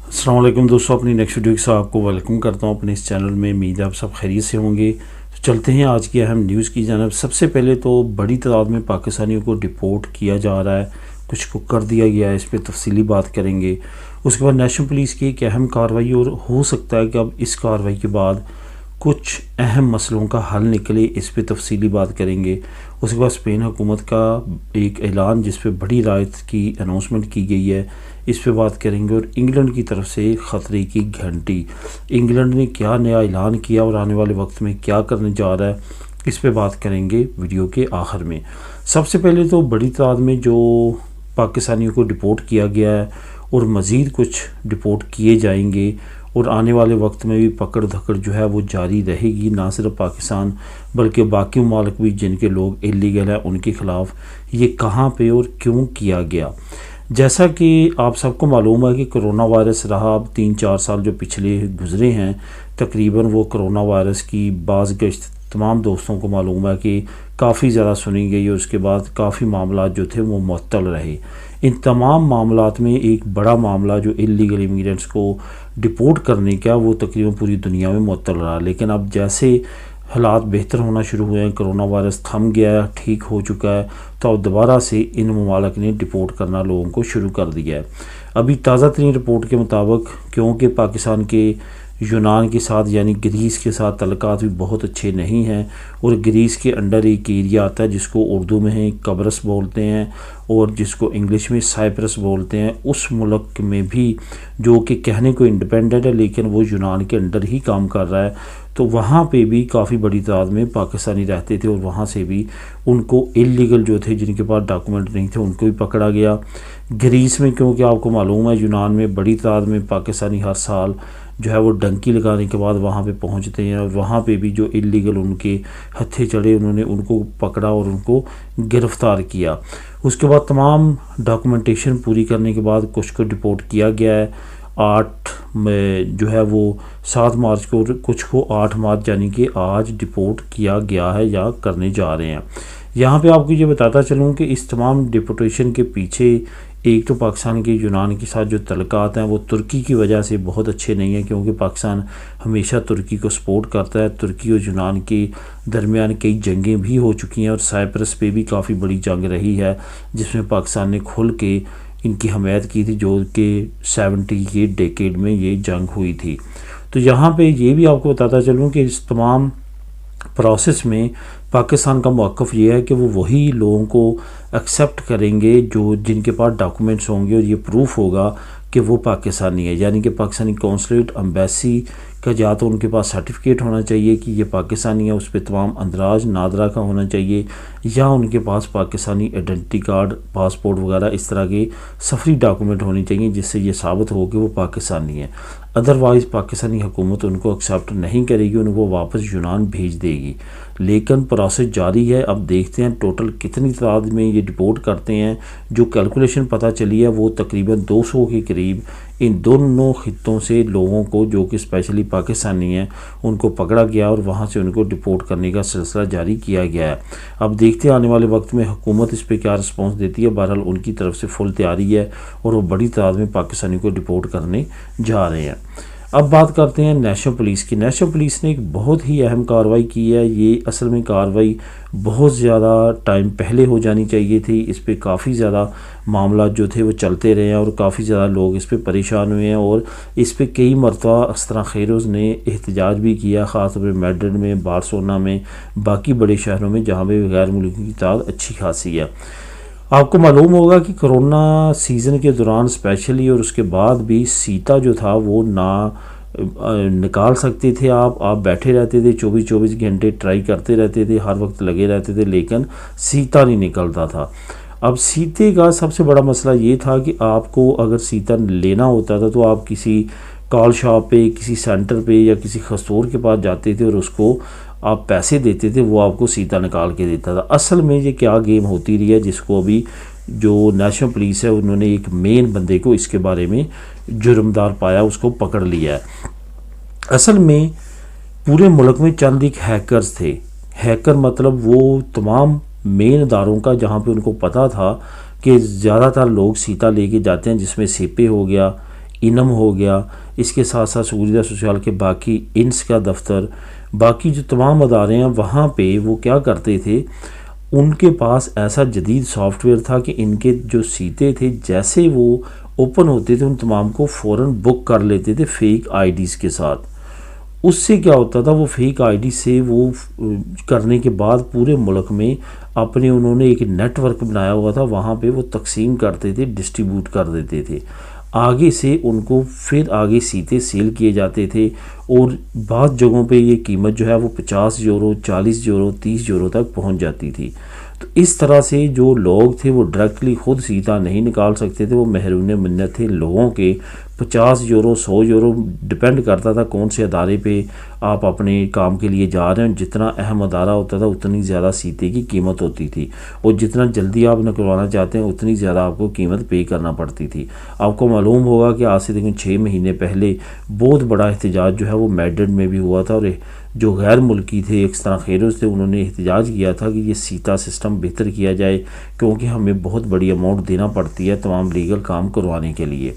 السلام علیکم دوستوں، اپنی نیکسٹ ویڈیو کے ساتھ آپ کو ویلکم کرتا ہوں اپنے اس چینل میں۔ امید ہے آپ سب خیریت سے ہوں گے۔ تو چلتے ہیں آج کی اہم نیوز کی جانب۔ سب سے پہلے تو بڑی تعداد میں پاکستانیوں کو ڈپورٹ کیا جا رہا ہے، کچھ کو کر دیا گیا ہے، اس پہ تفصیلی بات کریں گے۔ اس کے بعد نیشنل پولیس کی ایک اہم کارروائی، اور ہو سکتا ہے کہ اب اس کارروائی کے بعد کچھ اہم مسئلوں کا حل نکلے، اس پہ تفصیلی بات کریں گے۔ اس کے بعد اسپین حکومت کا ایک اعلان جس پہ بڑی رعایت کی اناؤنسمنٹ کی گئی ہے، اس پہ بات کریں گے۔ اور انگلینڈ کی طرف سے خطرے کی گھنٹی، انگلینڈ نے کیا نیا اعلان کیا اور آنے والے وقت میں کیا کرنے جا رہا ہے، اس پہ بات کریں گے ویڈیو کے آخر میں۔ سب سے پہلے تو بڑی تعداد میں جو پاکستانیوں کو ڈپورٹ کیا گیا ہے اور مزید کچھ ڈپورٹ کیے جائیں گے، اور آنے والے وقت میں بھی پکڑ دھکڑ جو ہے وہ جاری رہے گی، نہ صرف پاکستان بلکہ باقی ممالک بھی جن کے لوگ اللیگل ہیں ان کے خلاف یہ کہاں پہ اور کیوں کیا گیا۔ جیسا کہ آپ سب کو معلوم ہے کہ کرونا وائرس رہا، اب 3-4 سال جو پچھلے گزرے ہیں تقریباً، وہ کرونا وائرس کی بعض گشت تمام دوستوں کو معلوم ہے کہ کافی زیادہ سنی گئی، اور اس کے بعد کافی معاملات جو تھے وہ معطل رہے۔ ان تمام معاملات میں ایک بڑا معاملہ جو اللیگل امیگرینٹس کو ڈپورٹ کرنے کا، وہ تقریباً پوری دنیا میں معطل رہا۔ لیکن اب جیسے حالات بہتر ہونا شروع ہوئے ہیں، کرونا وائرس تھم گیا ہے، ٹھیک ہو چکا ہے، تو اب دوبارہ سے ان ممالک نے ڈپورٹ کرنا لوگوں کو شروع کر دیا ہے۔ ابھی تازہ ترین رپورٹ کے مطابق، کیونکہ پاکستان کے یونان کے ساتھ یعنی گریس کے ساتھ تعلقات بھی بہت اچھے نہیں ہیں، اور گریس کے انڈر ایک ایریا آتا ہے جس کو اردو میں ہیں قبرص بولتے ہیں، اور جس کو انگلش میں سائپرس بولتے ہیں، اس ملک میں بھی جو کہ کہنے کو انڈیپینڈنٹ ہے لیکن وہ یونان کے انڈر ہی کام کر رہا ہے، تو وہاں پہ بھی کافی بڑی تعداد میں پاکستانی رہتے تھے، اور وہاں سے بھی ان کو اللیگل جو تھے جن کے پاس ڈاکومنٹ نہیں تھے ان کو بھی پکڑا گیا۔ گریس میں، کیونکہ آپ کو معلوم ہے یونان میں بڑی تعداد میں پاکستانی ہر سال جو ہے وہ ڈنکی لگانے کے بعد وہاں پہ پہنچتے ہیں، اور وہاں پہ بھی جو اللیگل ان کے ہتھے چڑھے انہوں نے ان کو پکڑا اور ان کو گرفتار کیا۔ اس کے بعد تمام ڈاکومنٹیشن پوری کرنے کے بعد کچھ کو ڈپورٹ کیا گیا ہے 8 میں جو ہے وہ 7 مارچ کو، اور کچھ کو 8 مارچ یعنی کہ آج ڈپورٹ کیا گیا ہے یا کرنے جا رہے ہیں۔ یہاں پہ آپ کو یہ بتاتا چلوں کہ اس تمام ڈپورٹیشن کے پیچھے ایک تو پاکستان کے یونان کے ساتھ جو تعلقات ہیں وہ ترکی کی وجہ سے بہت اچھے نہیں ہیں، کیونکہ پاکستان ہمیشہ ترکی کو سپورٹ کرتا ہے۔ ترکی اور یونان کے درمیان کئی جنگیں بھی ہو چکی ہیں، اور سائپرس پہ بھی کافی بڑی جنگ رہی ہے جس میں پاکستان نے کھل کے ان کی حمایت کی تھی، جو کہ 70 کے ڈیکیڈ میں یہ جنگ ہوئی تھی۔ تو یہاں پہ یہ بھی آپ کو بتاتا چلوں کہ اس تمام پروسیس میں پاکستان کا موقف یہ ہے کہ وہ وہی لوگوں کو ایکسیپٹ کریں گے جو جن کے پاس ڈاکومنٹس ہوں گے اور یہ پروف ہوگا کہ وہ پاکستانی ہے، یعنی کہ پاکستانی قونصلیٹ امبیسی کا یا تو ان کے پاس سرٹیفکیٹ ہونا چاہیے کہ یہ پاکستانی ہے، اس پہ تمام اندراج نادرا کا ہونا چاہیے، یا ان کے پاس پاکستانی آئیڈینٹی کارڈ، پاسپورٹ وغیرہ اس طرح کے سفری ڈاکومنٹ ہونے چاہیے جس سے یہ ثابت ہو کہ وہ پاکستانی ہے۔ ادروائز پاکستانی حکومت ان کو ایکسیپٹ نہیں کرے گی، ان کو واپس یونان بھیج دے گی۔ لیکن پروسیس جاری ہے، اب دیکھتے ہیں ٹوٹل کتنی تعداد میں یہ ڈپورٹ کرتے ہیں۔ جو کیلکولیشن پتہ چلی ہے وہ تقریباً 200 کے قریب ان دونوں خطوں سے لوگوں کو جو کہ اسپیشلی پاکستانی ہیں ان کو پکڑا گیا، اور وہاں سے ان کو ڈپورٹ کرنے کا سلسلہ جاری کیا گیا ہے۔ اب دیکھتے ہیں آنے والے وقت میں حکومت اس پہ کیا رسپانس دیتی ہے۔ بہرحال ان کی طرف سے فل تیاری ہے، اور وہ بڑی تعداد میں پاکستانی کو ڈپورٹ کرنے جا رہے ہیں۔ اب بات کرتے ہیں نیشنل پولیس کی۔ نیشنل پولیس نے ایک بہت ہی اہم کارروائی کی ہے۔ یہ اصل میں کارروائی بہت زیادہ ٹائم پہلے ہو جانی چاہیے تھی، اس پہ کافی زیادہ معاملات جو تھے وہ چلتے رہے ہیں، اور کافی زیادہ لوگ اس پہ پریشان ہوئے ہیں، اور اس پہ کئی مرتبہ اسطرح خیروز نے احتجاج بھی کیا، خاص طور پہ میڈرڈ میں، بارسلونا میں، باقی بڑے شہروں میں جہاں پہ غیر ملکی کی تعداد اچھی خاصی ہے۔ آپ کو معلوم ہوگا کہ کرونا سیزن کے دوران اسپیشلی اور اس کے بعد بھی سیتا جو تھا وہ نہ نکال سکتے تھے، آپ بیٹھے رہتے تھے 24 گھنٹے ٹرائی کرتے رہتے تھے، ہر وقت لگے رہتے تھے، لیکن سیتا نہیں نکلتا تھا۔ اب سیتے کا سب سے بڑا مسئلہ یہ تھا کہ آپ کو اگر سیتا لینا ہوتا تھا تو آپ کسی کال شاپ پہ، کسی سینٹر پہ یا کسی خستور کے پاس جاتے تھے، اور اس کو آپ پیسے دیتے تھے، وہ آپ کو سیتا نکال کے دیتا تھا۔ اصل میں یہ کیا گیم ہوتی رہی ہے، جس کو ابھی جو نیشنل پولیس ہے انہوں نے ایک مین بندے کو اس کے بارے میں جرمدار پایا، اس کو پکڑ لیا ہے۔ اصل میں پورے ملک میں چند ایک ہیکرز تھے۔ ہیکر مطلب وہ تمام مین اداروں کا جہاں پہ ان کو پتہ تھا کہ زیادہ تر لوگ سیتا لے کے جاتے ہیں، جس میں سیپے ہو گیا، انم ہو گیا، اس کے ساتھ ساتھ سہولیات سوشال کے باقی انس کا دفتر، باقی جو تمام ادارے ہیں وہاں پہ وہ کیا کرتے تھے، ان کے پاس ایسا جدید سافٹ ویئر تھا کہ ان کے جو سیتے تھے جیسے وہ اوپن ہوتے تھے ان تمام کو فوراً بک کر لیتے تھے فیک آئی ڈیز کے ساتھ۔ اس سے کیا ہوتا تھا، وہ فیک آئی ڈی سے وہ کرنے کے بعد پورے ملک میں اپنے انہوں نے ایک نیٹ ورک بنایا ہوا تھا، وہاں پہ وہ تقسیم کرتے تھے، ڈسٹریبیوٹ کر دیتے تھے، آگے سے ان کو پھر آگے سیتے سیل کیے جاتے تھے، اور بعض جگہوں پہ یہ قیمت جو ہے وہ 50 یورو، 40 یورو، 30 یورو تک پہنچ جاتی تھی۔ تو اس طرح سے جو لوگ تھے وہ ڈائریکٹلی خود سیتا نہیں نکال سکتے تھے، وہ محرون منت تھے لوگوں کے۔ 50 یورو، 100 یورو ڈپینڈ کرتا تھا کون سے ادارے پہ آپ اپنے کام کے لیے جا رہے ہیں، جتنا اہم ادارہ ہوتا تھا اتنی زیادہ سیتے کی قیمت ہوتی تھی، اور جتنا جلدی آپ نکلوانا چاہتے ہیں اتنی زیادہ آپ کو قیمت پے کرنا پڑتی تھی۔ آپ کو معلوم ہوگا کہ آج سے دیکھیں 6 مہینے پہلے بہت بڑا احتجاج جو ہے وہ میڈرڈ میں بھی ہوا تھا، اور جو غیر ملکی تھے ایک طرح خیروز تھے، انہوں نے احتجاج کیا تھا کہ یہ سیتا سسٹم بہتر کیا جائے، کیونکہ ہمیں بہت بڑی اماؤنٹ دینا پڑتی ہے تمام لیگل کام کروانے کے لیے۔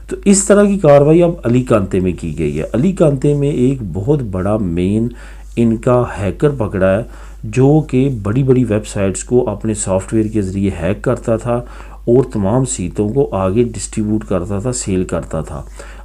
تو اس طرح کی کارروائی اب علی کانتے میں کی گئی ہے۔ علی کانتے میں ایک بہت بڑا مین ان کا ہیکر پکڑا ہے، جو کہ بڑی بڑی ویب سائٹس کو اپنے سافٹ ویئر کے ذریعے ہیک کرتا تھا اور تمام سیتوں کو آگے ڈسٹریبیوٹ کرتا تھا، سیل کرتا تھا۔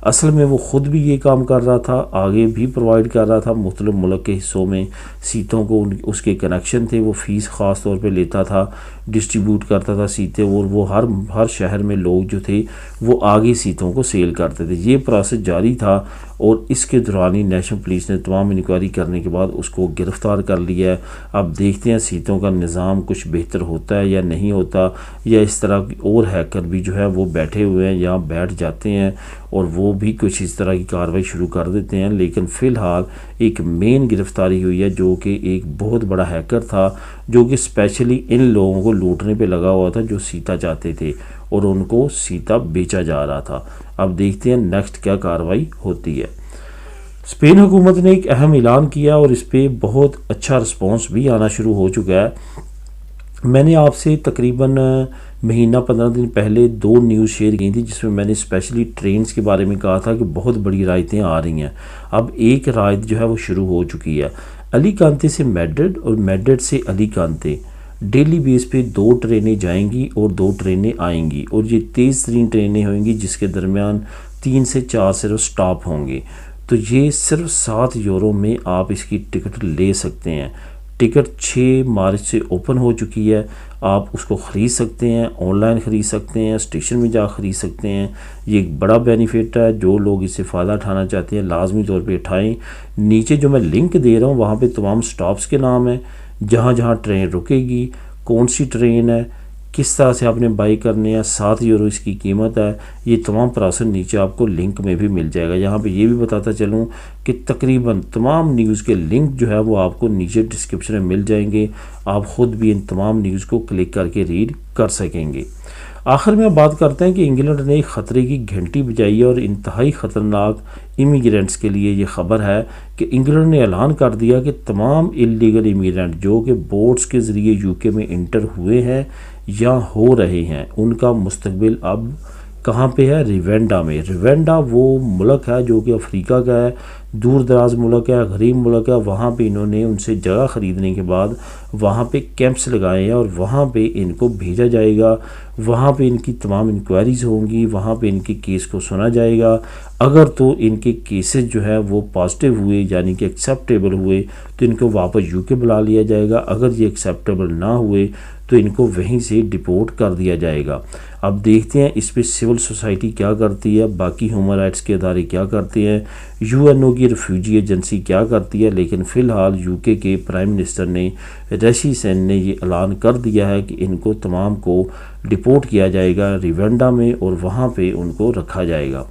اصل میں وہ خود بھی یہ کام کر رہا تھا، آگے بھی پرووائڈ کر رہا تھا، مختلف ملک کے حصوں میں سیتوں کو اس کے کنیکشن تھے، وہ فیس خاص طور پہ لیتا تھا، ڈسٹریبیوٹ کرتا تھا سیتے، اور وہ ہر شہر میں لوگ جو تھے وہ آگے سیتوں کو سیل کرتے تھے۔ یہ پروسیس جاری تھا، اور اس کے دوران ہی نیشنل پولیس نے تمام انکوائری کرنے کے بعد اس کو گرفتار کر لیا ہے۔ اب دیکھتے ہیں سیتوں کا نظام کچھ بہتر ہوتا ہے یا نہیں ہوتا، یا اس طرح اور ہیکر بھی جو ہے وہ بیٹھے ہوئے ہیں یا بیٹھ جاتے ہیں اور وہ بھی کچھ اس طرح کی کارروائی شروع کر دیتے ہیں۔ لیکن فی الحال ایک مین گرفتاری ہوئی ہے، جو کہ ایک بہت بڑا ہیکر تھا، جو کہ اسپیشلی ان لوگوں کو لوٹنے پہ لگا ہوا تھا جو سیتا چاہتے تھے، اور ان کو سیتا بیچا جا رہا تھا۔ اب دیکھتے ہیں نیکسٹ کیا کارروائی ہوتی ہے۔ اسپین حکومت نے ایک اہم اعلان کیا، اور اس پہ بہت اچھا رسپانس بھی آنا شروع ہو چکا ہے۔ میں نے آپ سے تقریباً مہینہ 15 دن پہلے 2 نیوز شیئر کی تھی، جس میں میں نے اسپیشلی ٹرینز کے بارے میں کہا تھا کہ بہت بڑی رعایتیں آ رہی ہیں۔ اب ایک رعایت جو ہے وہ شروع ہو چکی ہے، علی کانتے سے میڈرڈ اور میڈرڈ سے علی کانتے ڈیلی بیس پہ 2 ٹرینیں جائیں گی اور 2 ٹرینیں آئیں گی، اور یہ تیز ترین ٹرینیں ہوئیں گی جس کے درمیان 3 سے 4 صرف سٹاپ ہوں گے۔ تو یہ صرف 7 یورو میں آپ اس کی ٹکٹ لے سکتے ہیں۔ ٹکٹ 6 مارچ سے اوپن ہو چکی ہے، آپ اس کو خرید سکتے ہیں، آن لائن خرید سکتے ہیں، اسٹیشن میں جا خرید سکتے ہیں۔ یہ ایک بڑا بینیفٹ ہے، جو لوگ اس سے فائدہ اٹھانا چاہتے ہیں لازمی طور پہ اٹھائیں۔ نیچے جو میں لنک دے رہا ہوں وہاں پہ تمام سٹاپس کے نام ہیں، جہاں جہاں ٹرین رکے گی، کون سی ٹرین ہے، کس طرح سے آپ نے بائی کرنے ہیں، 7 یورو اس کی قیمت ہے۔ یہ تمام پروسیس نیچے آپ کو لنک میں بھی مل جائے گا۔ یہاں پہ یہ بھی بتاتا چلوں کہ تقریباً تمام نیوز کے لنک جو ہے وہ آپ کو نیچے ڈسکرپشن میں مل جائیں گے، آپ خود بھی ان تمام نیوز کو کلک کر کے ریڈ کر سکیں گے۔ آخر میں بات کرتے ہیں کہ انگلینڈ نے ایک خطرے کی گھنٹی بجائی ہے، اور انتہائی خطرناک امیگرینٹس کے لیے یہ خبر ہے کہ انگلینڈ نے اعلان کر دیا کہ تمام اللیگل امیگرینٹ جو کہ بوٹس کے ذریعے یو کے میں انٹر ہوئے ہیں یا ہو رہے ہیں، ان کا مستقبل اب کہاں پہ ہے؟ روینڈا میں۔ روینڈا وہ ملک ہے جو کہ افریقہ کا ہے، دور دراز ملک ہے، غریب ملک ہے۔ وہاں پہ انہوں نے ان سے جگہ خریدنے کے بعد وہاں پہ کیمپس لگائے ہیں، اور وہاں پہ ان کو بھیجا جائے گا، وہاں پہ ان کی تمام انکوائریز ہوں گی، وہاں پہ ان کے کیس کو سنا جائے گا۔ اگر تو ان کے کیسز جو ہے وہ پازیٹیو ہوئے یعنی کہ ایکسیپٹیبل ہوئے تو ان کو واپس یو کے بلا لیا جائے گا، اگر یہ ایکسیپٹیبل نہ ہوئے تو ان کو وہیں سے ڈپورٹ کر دیا جائے گا۔ اب دیکھتے ہیں اس پہ سول سوسائٹی کیا کرتی ہے، باقی ہیومن رائٹس کے ادارے کیا کرتے ہیں، یو این او کی ریفیوجی ایجنسی کیا کرتی ہے۔ لیکن فی الحال یو کے پرائم منسٹر نے ریشی سین نے یہ اعلان کر دیا ہے کہ ان کو تمام کو ڈپورٹ کیا جائے گا روینڈا میں، اور وہاں پہ ان کو رکھا جائے گا۔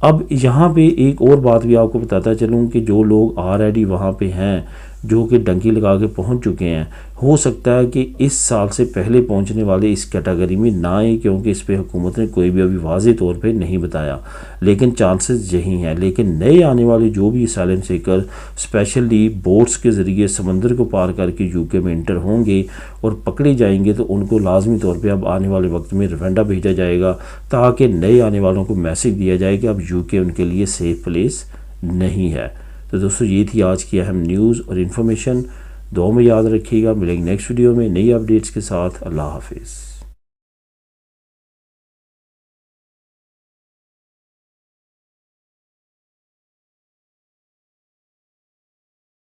اب یہاں پہ ایک اور بات بھی آپ کو بتاتا چلوں کہ جو لوگ آلریڈی وہاں پہ ہیں، جو کہ ڈنکی لگا کے پہنچ چکے ہیں، ہو سکتا ہے کہ اس سال سے پہلے پہنچنے والے اس کیٹیگری میں نہ آئیں، کیونکہ اس پہ حکومت نے کوئی بھی ابھی واضح طور پہ نہیں بتایا، لیکن چانسز یہی ہیں۔ لیکن نئے آنے والے جو بھی اسائلم سیکر اسپیشلی بوٹس کے ذریعے سمندر کو پار کر کے یو کے میں انٹر ہوں گے اور پکڑے جائیں گے، تو ان کو لازمی طور پہ اب آنے والے وقت میں روانڈا بھیجا جائے گا، تاکہ نئے آنے والوں کو میسج دیا جائے کہ اب یو کے ان کے لیے سیف پلیس نہیں ہے۔ تو دوستو یہ تھی آج کی اہم نیوز اور انفارمیشن، دعاؤں میں یاد رکھیے گا۔ ملیں گے نیکسٹ ویڈیو میں نئی اپڈیٹس کے ساتھ۔ اللہ حافظ۔